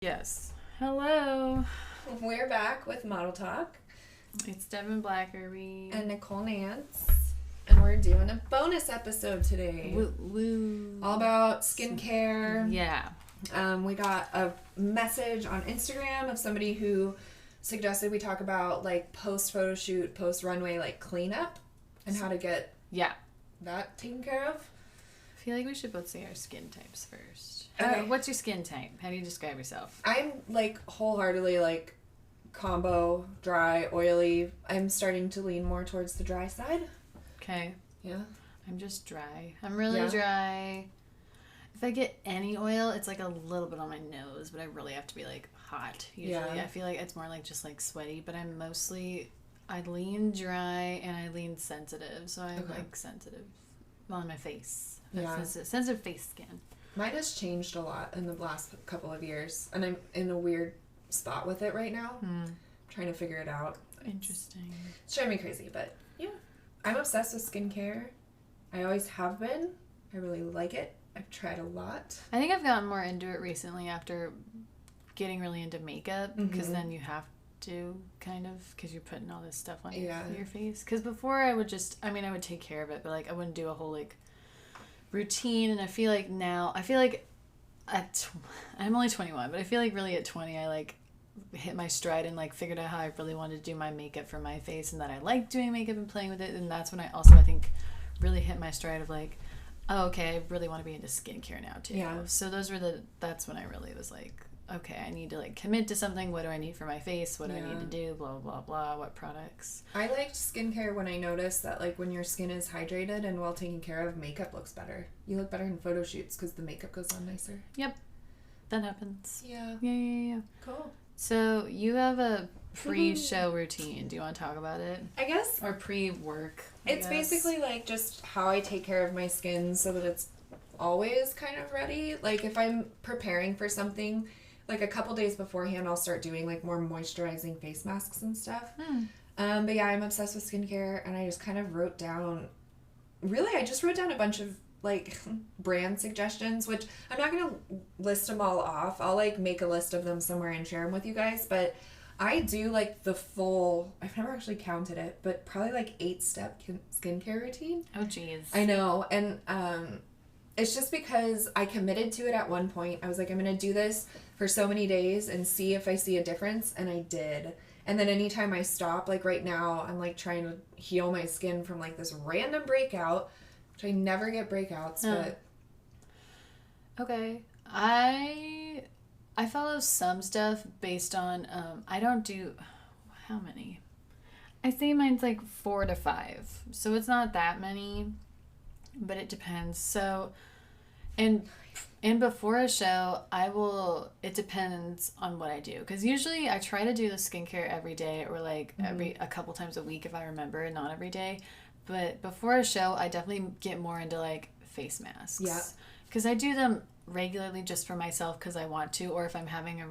Yes. Hello. We're back with Model Talk. It's Devin Blackerby. And Nicole Nance. And we're doing a bonus episode today. Woo woo. All about skincare. Yeah. We got a message on Instagram of somebody who suggested we talk about like post photo shoot, post runway like cleanup and how to get that taken care of. I feel like we should both say our skin types first. Okay. What's your skin type? How do you describe yourself? I'm like wholeheartedly like combo, dry, oily. I'm starting to lean more towards the dry side. Okay. Yeah. I'm just dry. I'm really dry. If I get any oil, it's like a little bit on my nose, but I really have to be like hot usually. Yeah. I feel like it's more like just like sweaty, but I lean dry and I lean sensitive. So I'm like sensitive on my face. Yeah. Sensitive face skin. Mine has changed a lot in the last couple of years, and I'm in a weird spot with it right now. I'm trying to figure it out. Interesting. It's driving me crazy, but yeah. I'm obsessed with skincare. I always have been. I really like it. I've tried a lot. I think I've gotten more into it recently after getting really into makeup, because then you have to kind of, because you're putting all this stuff on your face. Because before I would take care of it, but like I wouldn't do a whole like routine. And I feel like now, I'm only 21, but I feel like really at 20 I like hit my stride and like figured out how I really wanted to do my makeup for my face, and that I like doing makeup and playing with it. And that's when I think really hit my stride of like, oh, okay, I really want to be into skincare now too. Yeah. So that's when I really was like, okay, I need to like commit to something. What do I need for my face? What do I need to do? Blah, blah, blah. What products? I liked skincare when I noticed that like when your skin is hydrated and well taken care of, makeup looks better. You look better in photo shoots because the makeup goes on nicer. Yep. That happens. Yeah. Yeah. Cool. So you have a pre-show routine. Do you want to talk about it? I guess. Or pre-work? It's basically like just how I take care of my skin so that it's always kind of ready. Like if I'm preparing for something, like a couple days beforehand, I'll start doing like more moisturizing face masks and stuff. But yeah, I'm obsessed with skincare, and I just kind of wrote down a bunch of like brand suggestions, which I'm not going to list them all off. I'll like make a list of them somewhere and share them with you guys. But I do like the full, I've never actually counted it, but probably like 8-step skincare routine. Oh, geez. I know. And it's just because I committed to it at one point. I was like, I'm going to do this for so many days and see if I see a difference. And I did. And then anytime I stop, like right now, I'm like trying to heal my skin from like this random breakout, which I never get breakouts, but. Okay. I follow some stuff based on, I don't do, how many? I say mine's like 4 to 5. So it's not that many, but it depends. So, and before a show, it depends on what I do. Because usually I try to do the skincare every day, or like a couple times a week if I remember, not every day. But before a show, I definitely get more into like face masks. Yeah. Because I do them regularly just for myself because I want to, or if I'm having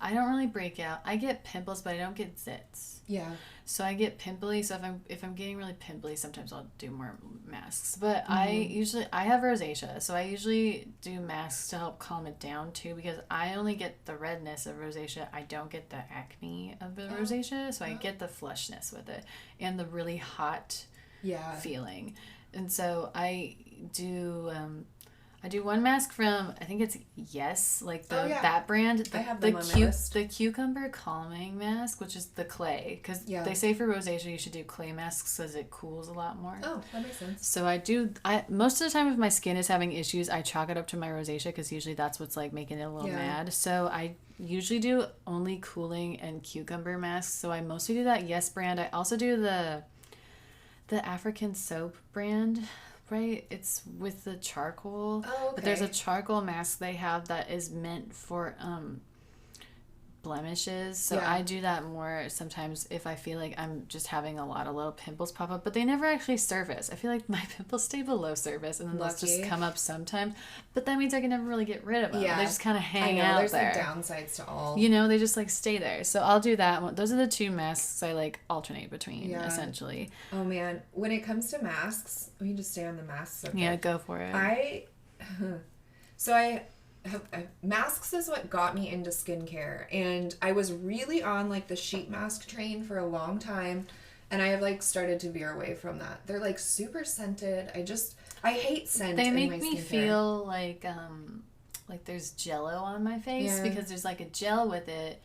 I don't really break out. I get pimples, but I don't get zits. Yeah. So I get pimply. So if I'm getting really pimply, sometimes I'll do more masks. But I have rosacea, so I usually do masks to help calm it down too, because I only get the redness of rosacea. I don't get the acne of the rosacea, so I get the flushness with it and the really hot feeling. And so I do one mask from, I think it's Yes, like that brand. I have them on my list. The cucumber calming mask, which is the clay, because they say for rosacea you should do clay masks because it cools a lot more. Oh, that makes sense. So most of the time if my skin is having issues, I chalk it up to my rosacea, because usually that's what's like making it a little mad. So I usually do only cooling and cucumber masks. So I mostly do that Yes brand. I also do the African soap brand. Right, it's with the charcoal. Oh, okay. But there's a charcoal mask they have that is meant for blemishes. So I do that more sometimes if I feel like I'm just having a lot of little pimples pop up, but they never actually surface. I feel like my pimples stay below surface, and then they'll just come up sometimes. But that means I can never really get rid of them. Yeah. They just kind of hang out there's there. There's downsides to all. They just like stay there. So I'll do that one. Those are the 2 masks I like alternate between, essentially. Oh man, when it comes to masks, we can just stay on the masks. Okay. Yeah, go for it. I masks is what got me into skincare, and I was really on like the sheet mask train for a long time, and I have like started to veer away from that. They're like super scented. I hate scent. They in make my me skincare. feel like there's jello on my face because there's like a gel with it.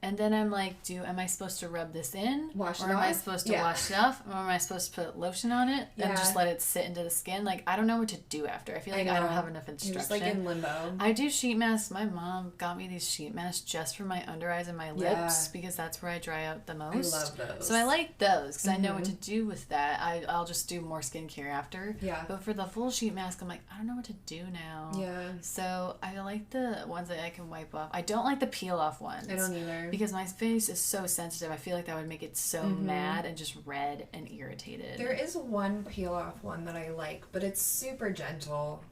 And then I'm like, am I supposed to rub this in? Wash it or am I off? supposed to Yeah. wash it off? Or am I supposed to put lotion on it and Yeah. just let it sit into the skin? Like, I don't know what to do after. I feel like I don't have enough You're instruction. just like in limbo. I do sheet masks. My mom got me these sheet masks just for my under eyes and my lips because that's where I dry out the most. I love those. So I like those because I know what to do with that. I'll just do more skincare after. Yeah. But for the full sheet mask, I'm like, I don't know what to do now. Yeah. So I like the ones that I can wipe off. I don't like the peel off ones. I don't either. Because my face is so sensitive. I feel like that would make it so mad and just red and irritated. There is one peel off one that I like, but it's super gentle.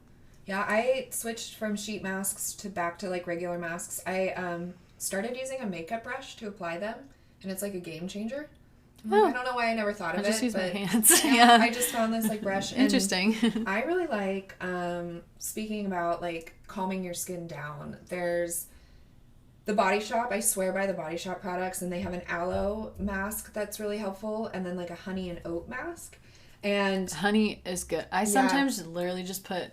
Yeah, I switched from sheet masks back to like regular masks. I started using a makeup brush to apply them, and it's like a game changer. I don't know why I never thought of it. I just use my hands. Yeah, I just found this like brush. And Interesting. I really like, speaking about like calming your skin down, there's the Body Shop. I swear by the Body Shop products, and they have an aloe mask that's really helpful, and then like a honey and oat mask. And honey is good. I sometimes literally just put,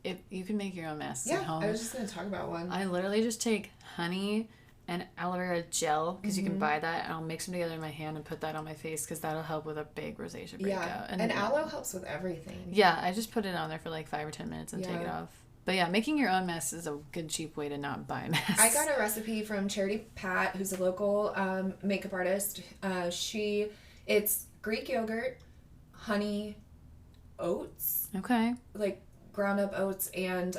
if you can make your own masks at home. I was just going to talk about one. I literally just take honey and aloe vera gel, because you can buy that, and I'll mix them together in my hand and put that on my face because that'll help with a big rosacea breakout. Yeah, and aloe helps with everything. Yeah, I just put it on there for like 5 or 10 minutes and take it off. But yeah, making your own masks is a good, cheap way to not buy masks. I got a recipe from Charity Pat, who's a local makeup artist. It's Greek yogurt, honey, oats. Okay. Like ground up oats and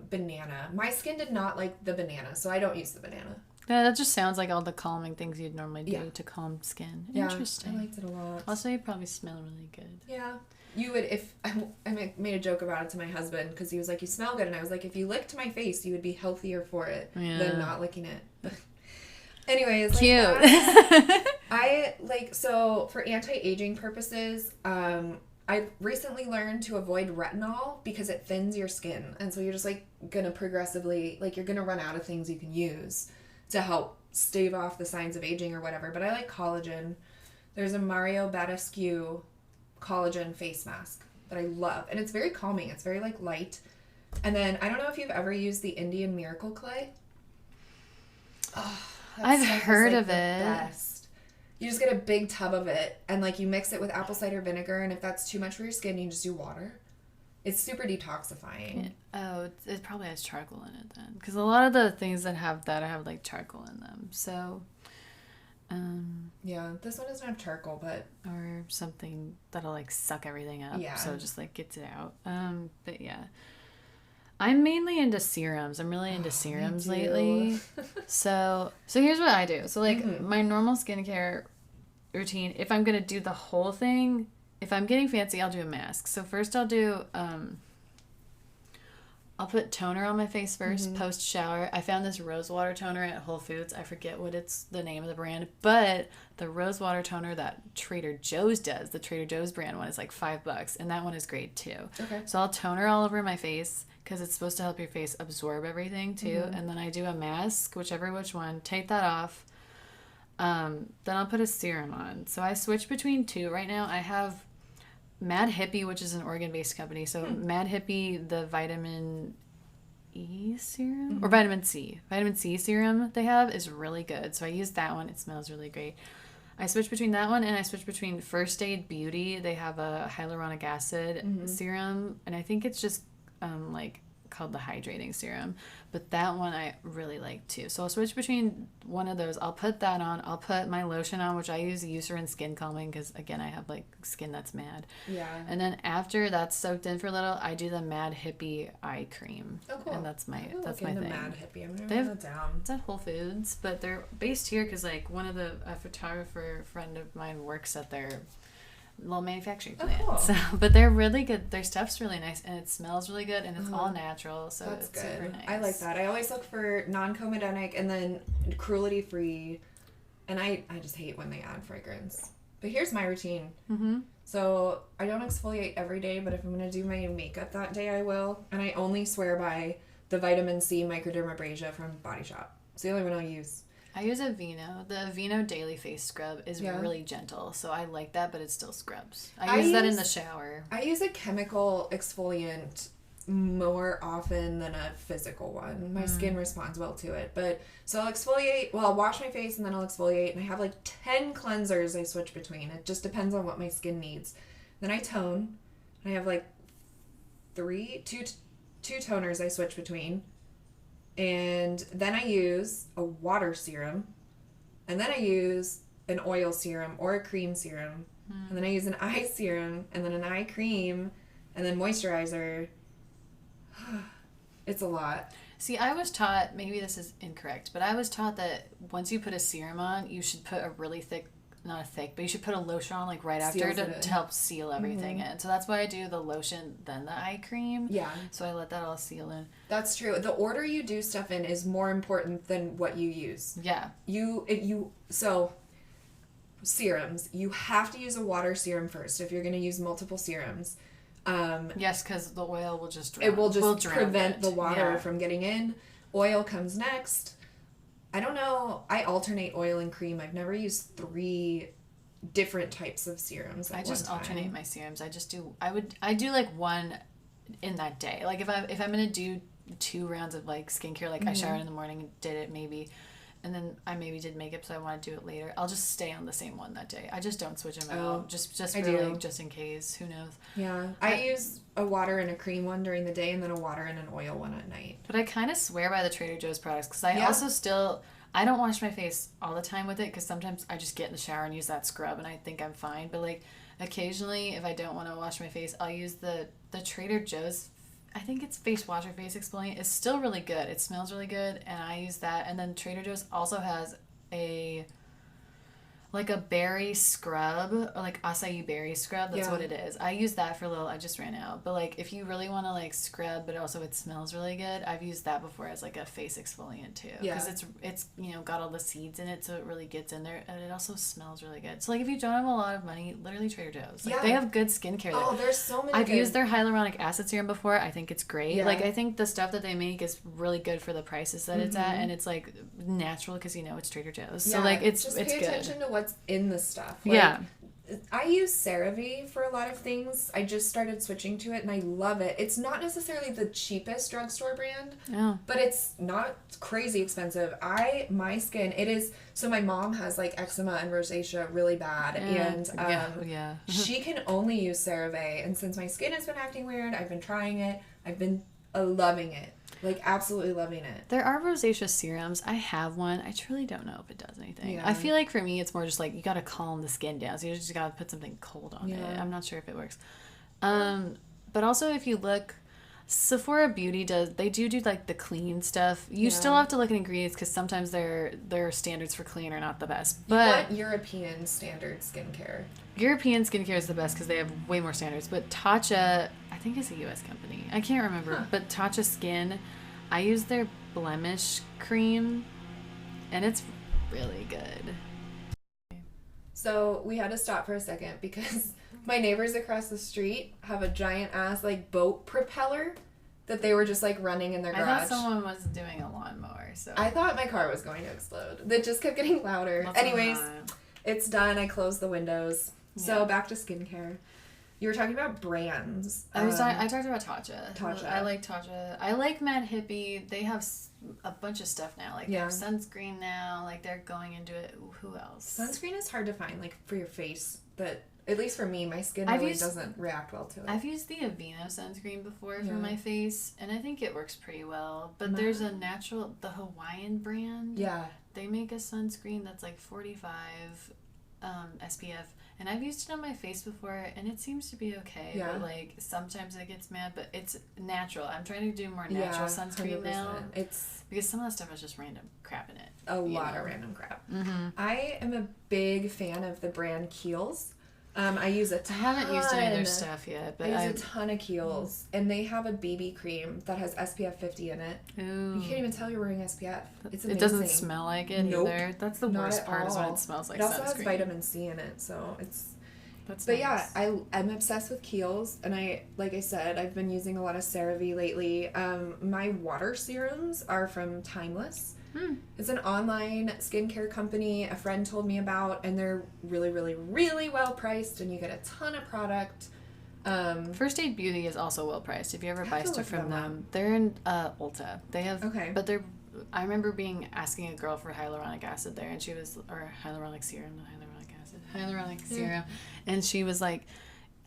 banana. My skin did not like the banana, so I don't use the banana. Yeah, that just sounds like all the calming things you'd normally do to calm skin. Interesting. I liked it a lot. Also, you probably smell really good. Yeah. You would, if I made a joke about it to my husband because he was like, you smell good. And I was like, if you licked my face, you would be healthier for it than not licking it. Anyways. Cute. So for anti-aging purposes, I recently learned to avoid retinol because it thins your skin. And so you're just like going to progressively, like you're going to run out of things you can use to help stave off the signs of aging or whatever. But I like collagen. There's a Mario Badescu collagen face mask that I love, and it's very calming. It's very like light. And then I don't know if you've ever used the Indian Miracle Clay. I've heard of it. Best. You just get a big tub of it, and like you mix it with apple cider vinegar, and if that's too much for your skin, you just do water. It's super detoxifying. It probably has charcoal in it then, because a lot of the things that have like charcoal in them. So yeah, this one doesn't have charcoal, but or something that'll like suck everything up. Yeah. So it just like gets it out. But yeah, I'm mainly into serums. I'm really into serums lately. So here's what I do. So like my normal skincare routine, if I'm gonna do the whole thing, if I'm getting fancy, I'll do a mask. So first I'll do I'll put toner on my face first, post shower. I found this rose water toner at Whole Foods. I forget what it's the name of the brand, but the rose water toner that Trader Joe's does, the Trader Joe's brand one, is like $5, and that one is great too. Okay. So I'll toner all over my face because it's supposed to help your face absorb everything too. And then I do a mask, whichever which one. Take that off. Then I'll put a serum on. So I switch between two right now. I have Mad Hippie, which is an Oregon-based company. So Mad Hippie, the vitamin E serum or vitamin C serum they have is really good. So I use that one. It smells really great. I switch between that one and I switch between First Aid Beauty. They have a hyaluronic acid serum, and I think it's just like called the hydrating serum, but that one I really like too. So I'll switch between one of those. I'll put that on. I'll put my lotion on, which I use Eucerin Skin Calming because again I have like skin that's mad. Yeah. And then after that's soaked in for a little, I do the Mad Hippie eye cream. Oh, cool. And that's my thing. Mad Hippie. I'm gonna write that down. It's at Whole Foods, but they're based here because like a photographer friend of mine works at their little manufacturing plant. Cool. So, but they're really good. Their stuff's really nice, and it smells really good, and it's all natural. So that's it's good. super nice. I like that. I always look for non-comedonic and then cruelty-free, and I just hate when they add fragrance. But here's my routine. So I don't exfoliate every day, but if I'm gonna do my makeup that day, I will. And I only swear by the vitamin C microdermabrasion from Body Shop. It's the only one I use. I use Aveeno. The Aveeno Daily Face Scrub is really gentle, so I like that, but it still scrubs. I use that in the shower. I use a chemical exfoliant more often than a physical one. My skin responds well to it. But so I'll exfoliate, well, I'll wash my face and then I'll exfoliate, and I have like 10 cleansers I switch between. It just depends on what my skin needs. Then I tone. I have like two toners I switch between. And then I use a water serum. And then I use an oil serum or a cream serum. And then I use an eye serum and then an eye cream and then moisturizer. It's a lot. See, I was taught, maybe this is incorrect, but I was taught that once you put a serum on, you should put a really thick, not thick, but you should put a lotion on like right after to help seal everything in. So that's why I do the lotion, then the eye cream. Yeah. So I let that all seal in. That's true. The order you do stuff in is more important than what you use. Yeah. So serums, you have to use a water serum first if you're going to use multiple serums. Yes, because the oil will just drown. It will just prevent the water from getting in. Oil comes next. I don't know. I alternate oil and cream. I've never used 3 different types of serums. I just alternate my serums. I do like one in that day. Like if I'm gonna do 2 rounds of like skincare, like I showered in the morning and did it maybe, and then I maybe did makeup, so I want to do it later. I'll just stay on the same one that day. I just don't switch them out. Just just in case. Who knows? Yeah. I use a water and a cream one during the day and then a water and an oil one at night. But I kind of swear by the Trader Joe's products because I also still... I don't wash my face all the time with it because sometimes I just get in the shower and use that scrub and I think I'm fine. But like occasionally if I don't want to wash my face, I'll use the Trader Joe's, I think it's face wash or face exfoliant. It's still really good. It smells really good and I use that. And then Trader Joe's also has a berry scrub, or like acai berry scrub. That's what it is. I use that for a little. I just ran out. But like if you really want to like scrub, but also it smells really good, I've used that before as like a face exfoliant too. Because it's got all the seeds in it, so it really gets in there, and it also smells really good. So like if you don't have a lot of money, literally Trader Joe's. Like they have good skincare there. Oh, there's so many. I've used their hyaluronic acid serum before. I think it's great. Yeah. Like I think the stuff that they make is really good for the prices that it's at, and it's like natural because it's Trader Joe's. So like it's pay good. Attention to what's in the stuff. I use CeraVe for a lot of things. I just started switching to it and I love it. It's not necessarily the cheapest drugstore brand, but it's not crazy expensive. My skin, it is, so my mom has like eczema and rosacea really bad, and she can only use CeraVe, and since my skin has been acting weird, I've been trying it. I've been loving it. Like, absolutely loving it. There are rosacea serums. I have one. I truly don't know if it does anything. Yeah. I feel like for me, it's more just like you got to calm the skin down. So you just got to put something cold on it. I'm not sure if it works. But also, if you look, Sephora Beauty they do like the clean stuff. You still have to look at ingredients because sometimes their standards for clean are not the best. But you want European standard skincare. European skincare is the best because they have way more standards. But Tatcha, I think it's a U.S. company. I can't remember. But Tatcha Skin, I use their blemish cream, and it's really good. So we had to stop for a second because my neighbors across the street have a giant ass like boat propeller that they were just like running in their garage. I thought someone was doing a lawnmower. So I thought my car was going to explode. That just kept getting louder. Anyways, it's done. I closed the windows. So back to skincare. You were talking about brands. I talked about Tatcha. I like Tatcha. I like Mad Hippie. They have a bunch of stuff now. Like they have sunscreen now. Like they're going into it. Who else? Sunscreen is hard to find, like for your face. But at least for me, my skin doesn't react well to it. I've used the Aveeno sunscreen before for my face, and I think it works pretty well. But there's a natural, the Hawaiian brand. Yeah. They make a sunscreen that's like 45 SPF. And I've used it on my face before, and it seems to be okay. Yeah. But, like, sometimes it gets mad, but it's natural. I'm trying to do more natural sunscreen 100%. Now. Because some of the stuff has just random crap in it. A lot of random crap. Mm-hmm. I am a big fan of the brand Kiehl's. I use a ton. I haven't used any of their stuff yet, but I use a ton of Kiehl's, and they have a BB cream that has SPF 50 in it. Ooh. You can't even tell you're wearing SPF. It's amazing. It doesn't smell like it either. That's the worst part is when it smells like sunscreen. It also has vitamin C in it, so That's But nice. yeah, I'm obsessed with Kiehl's, and like I said, I've been using a lot of CeraVe lately. My water serums are from Timeless. It's an online skincare company a friend told me about, and they're really, really, really well priced, and you get a ton of product. First Aid Beauty is also well priced. If you ever buy stuff from them, up. they're in Ulta. They have, Okay. but they're. I remember asking a girl for hyaluronic acid there, and she was, or hyaluronic serum, not hyaluronic acid, hyaluronic serum, and she was like,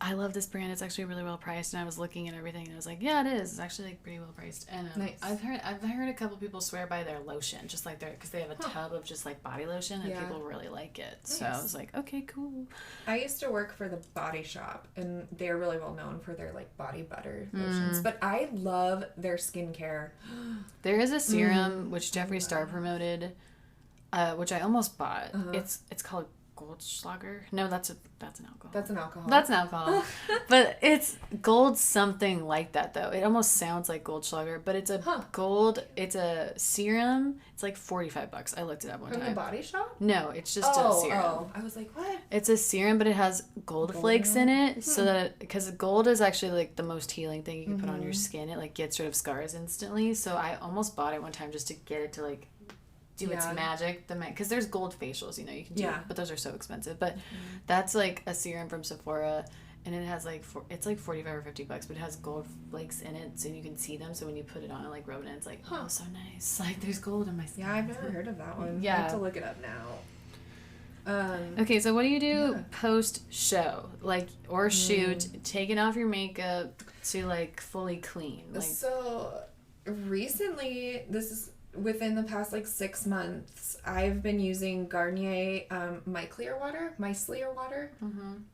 I love this brand. It's actually really well priced. And I was looking at everything, and I was like, yeah, it is. It's actually like pretty well priced. And nice. I've heard a couple people swear by their lotion, just like because they have a tub of just like body lotion, and people really like it. Nice. So I was like, okay, cool. I used to work for the Body Shop, and they're really well known for their like body butter lotions. But I love their skincare. There is a serum which Jeffree Star promoted, which I almost bought. It's called Goldschlager. No, that's an alcohol. That's an alcohol. That's an alcohol. But it's gold something like that though. It almost sounds like Goldschlager, but it's a gold. It's a serum. It's like $45. I looked it up one time. From the Body Shop? No, it's just a serum. Oh, I was like, what? It's a serum, but it has gold flakes in it, so that because gold is actually like the most healing thing you can put on your skin. It like gets rid of scars instantly. So I almost bought it one time just to get it to like do its magic, because there's gold facials, you can do, but those are so expensive. But that's like a serum from Sephora, and it has like it's like $45 or $50, but it has gold flakes in it, so you can see them. So when you put it on and like rub it in, it's like, oh, so nice. Like there's gold in my skin. Yeah, I've never heard of that one. Yeah, I have to look it up now. Okay, so what do you do post show, like, or shoot, taking off your makeup to like fully clean? Like, so recently, this is within the past like 6 months, I've been using Garnier micellar water,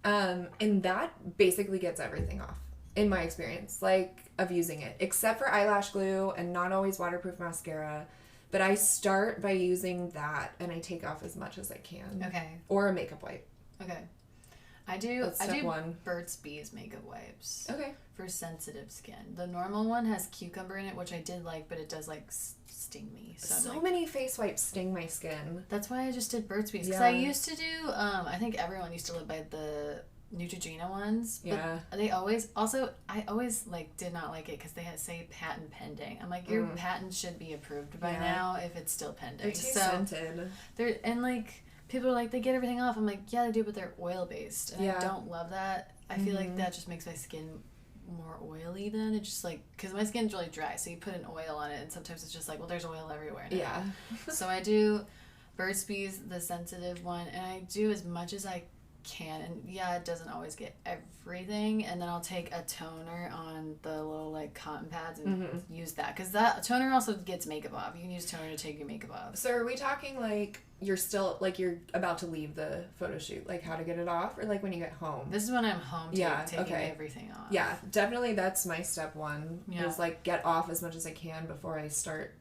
and that basically gets everything off, in my experience, like, of using it, except for eyelash glue and not always waterproof mascara. But I start by using that, and I take off as much as I can. Okay. Or a makeup wipe. Okay. I do one. Burt's Bees makeup wipes. Okay. For sensitive skin. The normal one has cucumber in it, which I did like, but it does like sting me. So many face wipes sting my skin. That's why I just did Burt's Bees. Because I used to do, I think everyone used to live by the Neutrogena ones. Yeah. They always, I always like did not like it because they had to say patent pending. I'm like, your patent should be approved by now if it's still pending. They're too scented. And like, people are like, they get everything off. I'm like, yeah, they do, but they're oil-based. And I don't love that. I feel like that just makes my skin more oily then. It's just like, because my skin's really dry, so you put an oil on it, and sometimes it's just like, well, there's oil everywhere now. Yeah. So I do Burt's Bees, the sensitive one, and I do as much as I can, and yeah, it doesn't always get everything, and then I'll take a toner on the little like cotton pads and use that, because that toner also gets makeup off. You can use toner to take your makeup off. So are we talking like you're still about to leave the photo shoot, like how to get it off, or like when you get home? This is when I'm home taking everything off. Yeah, definitely that's my step one, is like get off as much as I can before I start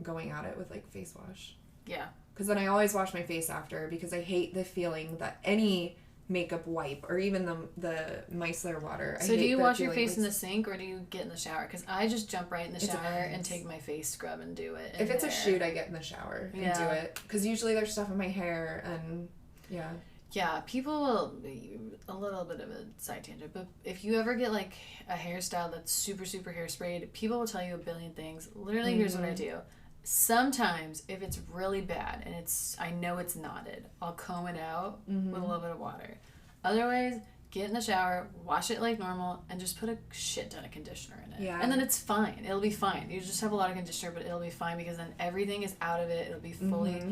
going at it with like face wash. Yeah. Because then I always wash my face after, because I hate the feeling that any makeup wipe or even the micellar water. So do you wash your face in the sink, or do you get in the shower? Because I just jump right in the shower and take my face scrub and do it. If it's a shoot, I get in the shower and do it. Because usually there's stuff in my hair and Yeah, people will, a little bit of a side tangent, but if you ever get like a hairstyle that's super, super hairsprayed, people will tell you a billion things. Literally, here's what I do. Sometimes, if it's really bad and I know it's knotted, I'll comb it out with a little bit of water. Otherwise, get in the shower, wash it like normal, and just put a shit ton of conditioner in it. Yeah. And then it's fine. It'll be fine. You just have a lot of conditioner, but it'll be fine, because then everything is out of it. It'll be fully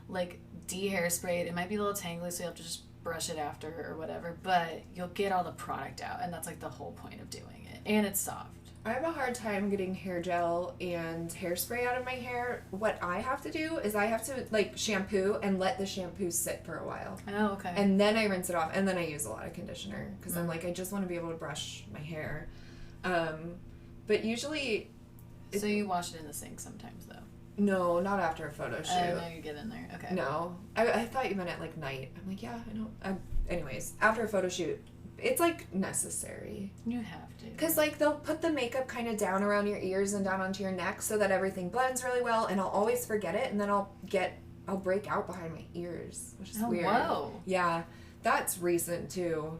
like de-hairsprayed. It might be a little tangly, so you have to just brush it after or whatever, but you'll get all the product out, and that's like the whole point of doing it. And it's soft. I have a hard time getting hair gel and hairspray out of my hair. What I have to do is I have to like shampoo and let the shampoo sit for a while. Oh, okay. And then I rinse it off, and then I use a lot of conditioner, because I'm like, I just want to be able to brush my hair. But usually... So you wash it in the sink sometimes, though? No, not after a photo shoot. Oh, no, you get in there. Okay. No. I thought you meant at like night. I'm like, yeah, I know. Anyways, after a photo shoot, it's like necessary. You have to. Because like they'll put the makeup kind of down around your ears and down onto your neck so that everything blends really well, and I'll always forget it, and then I'll break out behind my ears, which is weird. Whoa. Yeah, that's recent too.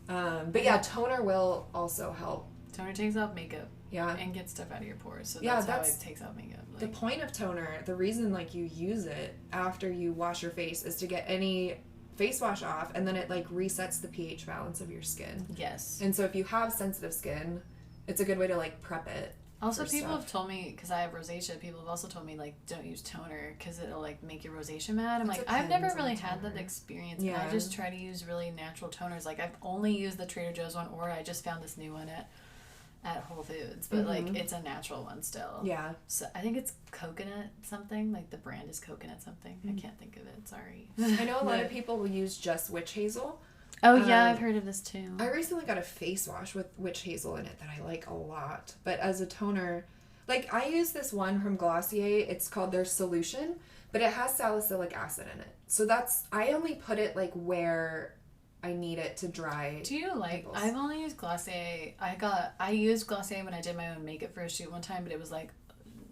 But yeah, toner will also help. Toner takes off makeup. Yeah. And gets stuff out of your pores. So that's how it takes out makeup. The point of toner, the reason like you use it after you wash your face is to get any face wash off, and then it like resets the pH balance of your skin. Yes. And so if you have sensitive skin, it's a good way to like prep it. Also, people have told me, because I have rosacea, people have also told me, like, don't use toner because it'll, like, make your rosacea mad. I'm like, I've never really had that experience. Yeah. I just try to use really natural toners. Like, I've only used the Trader Joe's one, or I just found this new one at Whole Foods. But, like, it's a natural one still. Yeah. So I think it's coconut something. Like, the brand is coconut something. I can't think of it. Sorry. I know a lot of people will use just witch hazel. Oh, yeah, I've heard of this too. I recently got a face wash with witch hazel in it that I like a lot. But as a toner, like, I use this one from Glossier. It's called their Solution, but it has salicylic acid in it. So I only put it, like, where I need it to dry. Do you like, pimples. I've only used Glossier. I used Glossier when I did my own makeup for a shoot one time, but it was, like,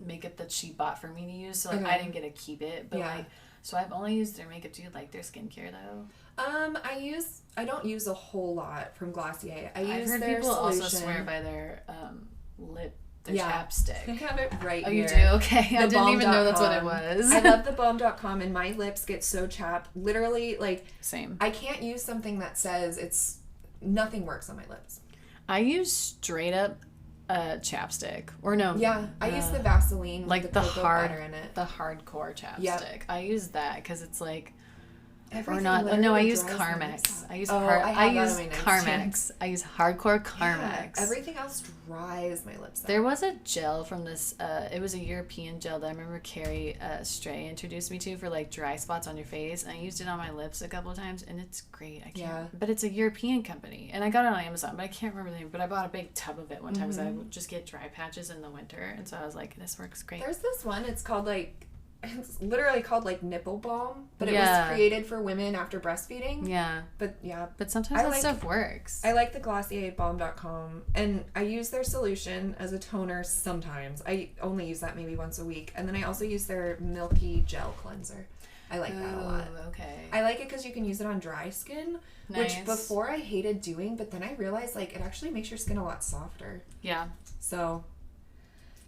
makeup that she bought for me to use. So, like, I didn't get to keep it. But, like, so I've only used their makeup. Do you like their skincare, though? I don't use a whole lot from Glossier. I've heard their people Solution. Also swear by their their chapstick. I have it right here. Oh, you do? Okay. I didn't even know that's what it was. I love thebalm.com, and my lips get so chapped. Literally, like... Same. I can't use something that says nothing works on my lips. I use straight up chapstick. Or no. Yeah, I use the Vaseline like with the cocoa butter in it. The hardcore chapstick. Yep. I use that because it's like... Everything or not. No, I use Carmex. I use Carmex. I use hardcore Carmex. Yeah, everything else dries my lips out. There was a gel from this. It was a European gel that I remember Carrie Stray introduced me to for like dry spots on your face, and I used it on my lips a couple of times, and it's great. But it's a European company, and I got it on Amazon, but I can't remember the name. But I bought a big tub of it one time because I would just get dry patches in the winter, and so I was like, this works great. There's this one. It's called like. It's literally called like nipple balm, but it was created for women after breastfeeding. Yeah. But sometimes that stuff works. I like the Glossier balm.com, and I use their Solution as a toner sometimes. I only use that maybe once a week. And then I also use their milky gel cleanser. I like that a lot. Okay. I like it because you can use it on dry skin, which before I hated doing, but then I realized like it actually makes your skin a lot softer. Yeah. So,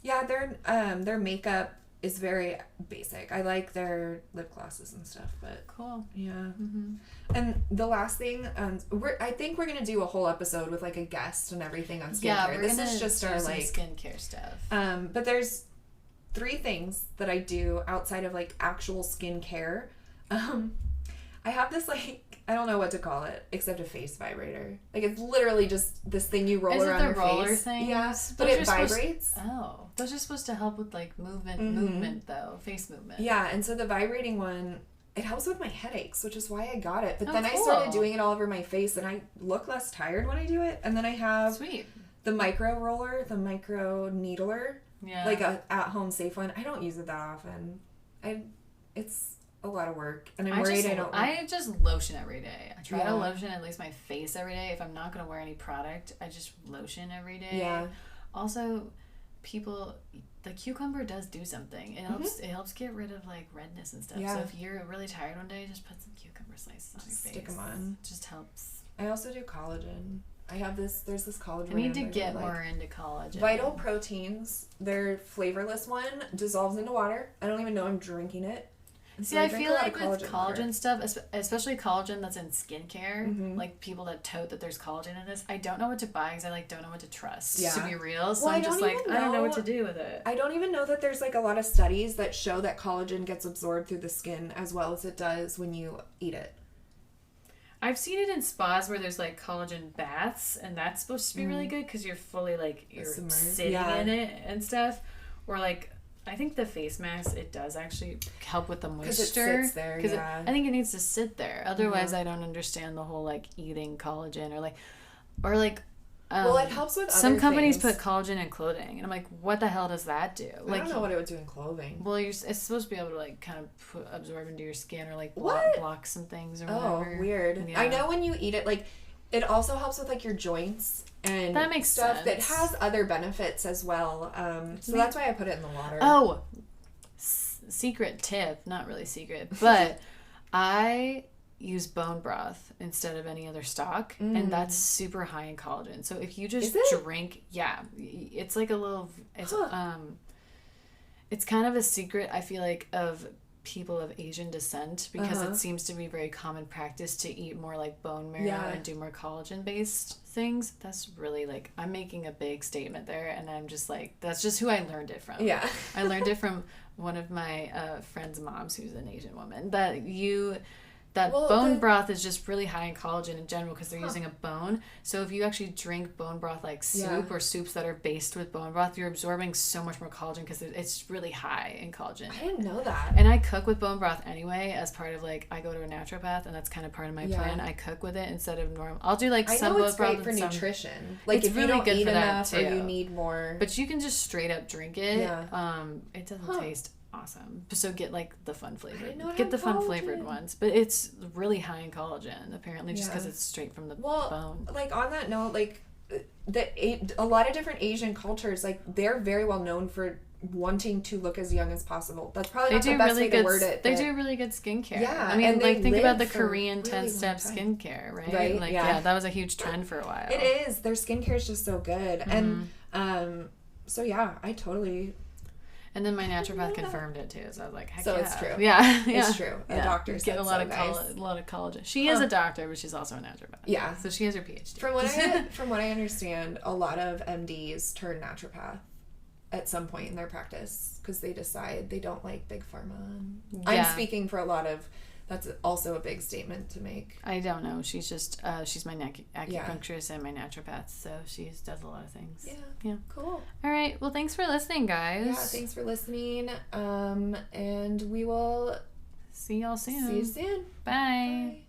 yeah, their makeup is very basic. I like their lip glosses and stuff, but cool. Yeah. And the last thing, I think we're gonna do a whole episode with like a guest and everything on skincare. Yeah, this is just our like skincare stuff. But there's 3 things that I do outside of like actual skincare. I have this like I don't know what to call it except a face vibrator. Like it's literally just this thing you roll around your face. Is it the roller thing? Yeah, but it vibrates. Those are supposed to help with like movement though, face movement. Yeah, and so the vibrating one, it helps with my headaches, which is why I got it. But then I started doing it all over my face, and I look less tired when I do it. And then I have the micro roller, the micro needler, like a at-home safe one. I don't use it that often. It's a lot of work, and I'm worried I just lotion every day. I try to lotion at least my face every day. If I'm not going to wear any product, I just lotion every day. Yeah. Also, the cucumber does do something. It helps get rid of like redness and stuff. So if you're really tired one day, just put some cucumber slices on your face. Stick them on. It just helps. I also do collagen. I have there's this collagen. I need to get more into collagen. Vital Proteins, their flavorless one dissolves into water. I don't even know I'm drinking it. See, I feel like with collagen stuff, especially collagen that's in skincare, like people that tote that there's collagen in this, I don't know what to buy because I like don't know what to trust. To be real, so I'm just like I don't know what to do with it. I don't even know that there's like a lot of studies that show that collagen gets absorbed through the skin as well as it does when you eat it. I've seen it in spas where there's like collagen baths, and that's supposed to be really good because you're fully like you're sitting in it and stuff, or like. I think the face mask, it does actually help with the moisture. Because it sits there, I think it needs to sit there. Otherwise, I don't understand the whole, like, eating collagen or, well, it helps with some other companies things. put collagen in clothing. And I'm like, what the hell does that do? I don't know what it would do in clothing. Well, it's supposed to be able to, like, kind of absorb into your skin or, like, block some things or whatever. Oh, weird. Yeah. I know when you eat it, like, it also helps with, like, your joints. And that makes stuff sense. That has other benefits as well. So that's why I put it in the water. Oh, secret tip. Not really secret, but I use bone broth instead of any other stock, and that's super high in collagen. So if you just drink, it's like a little, it's kind of a secret, I feel like, of people of Asian descent, because it seems to be very common practice to eat more like bone marrow and do more collagen based things. That's really like, I'm making a big statement there, and I'm just like, that's just who I learned it from. I learned it from one of my friend's moms, who's an Asian woman, that bone broth is just really high in collagen in general, because they're using a bone. So if you actually drink bone broth like soup or soups that are based with bone broth, you're absorbing so much more collagen because it's really high in collagen. I didn't know that. And I cook with bone broth anyway, as part of like, I go to a naturopath, and that's kind of part of my plan. I cook with it instead of normal. I'll do like some bone broth. I know it's great for nutrition. Like, if really you don't eat enough or you need more. But you can just straight up drink it. It doesn't taste awesome. So get like the fun flavored. Get the fun flavored ones. But it's really high in collagen, apparently, just because it's straight from the bone. Like, on that note, like, a lot of different Asian cultures, like, they're very well known for wanting to look as young as possible. That's probably not the best way to word it. They do really good skincare. I mean, like, think about the Korean really 10-step skincare, right? Like, that was a huge trend for a while. It is. Their skincare is just so good. And so I totally. And then my naturopath confirmed it too, so I was like, heck so yeah. It's true. It's true. A doctor get a lot of collagen. She is a doctor, but she's also a naturopath. Yeah. So she has her PhD. From what I understand, a lot of MDs turn naturopath at some point in their practice because they decide they don't like big pharma. I'm speaking for a lot of. That's also a big statement to make. I don't know. She's just she's my acupuncturist and my naturopath, so she does a lot of things. Yeah. Cool. All right. Well, thanks for listening, guys. Yeah, thanks for listening. And we will see y'all soon. See you soon. Bye.